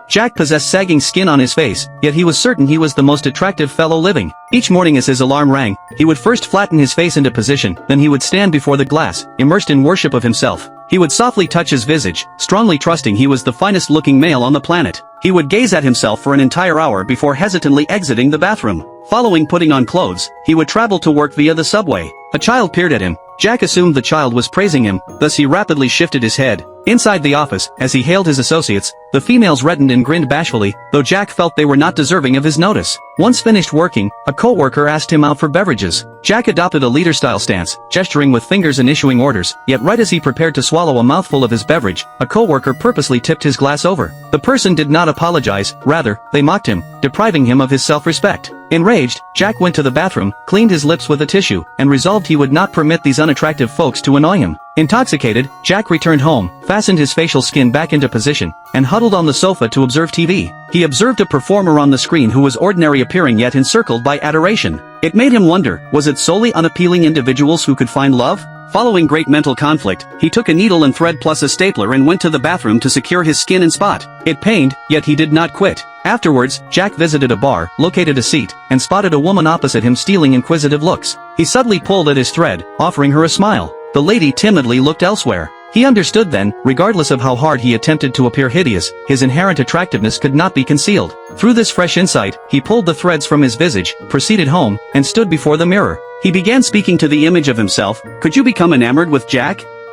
Jack possessed sagging skin on his face, yet he was certain he was the most attractive fellow living. Each morning as his alarm rang, he would first flatten his face into position, then he would stand before the glass, immersed in worship of himself. He would softly touch his visage, strongly trusting he was the finest-looking male on the planet. He would gaze at himself for an entire hour before hesitantly exiting the bathroom. Following putting on clothes, he would travel to work via the subway. A child peered at him. Jack assumed the child was praising him, thus he rapidly shifted his head. Inside the office, as he hailed his associates, the females reddened and grinned bashfully, though Jack felt they were not deserving of his notice. Once finished working, a co-worker asked him out for beverages. Jack adopted a leader-style stance, gesturing with fingers and issuing orders, yet right as he prepared to swallow a mouthful of his beverage, a co-worker purposely tipped his glass over. The person did not apologize, rather, they mocked him, depriving him of his self-respect. Enraged, Jack went to the bathroom, cleaned his lips with a tissue, and resolved he would not permit these unattractive folks to annoy him. Intoxicated, Jack returned home, fastened his facial skin back into position, and huddled on the sofa to observe TV. He observed a performer on the screen who was ordinary appearing yet encircled by adoration. It made him wonder, was it solely unappealing individuals who could find love? Following great mental conflict, he took a needle and thread plus a stapler and went to the bathroom to secure his skin and spot. It pained, yet he did not quit. Afterwards, Jack visited a bar, located a seat, and spotted a woman opposite him stealing inquisitive looks. He subtly pulled at his thread, offering her a smile. The lady timidly looked elsewhere. He understood then, regardless of how hard he attempted to appear hideous, his inherent attractiveness could not be concealed. Through this fresh insight, he pulled the threads from his visage, proceeded home, and stood before the mirror. He began speaking to the image of himself. Could you become enamored with Jack?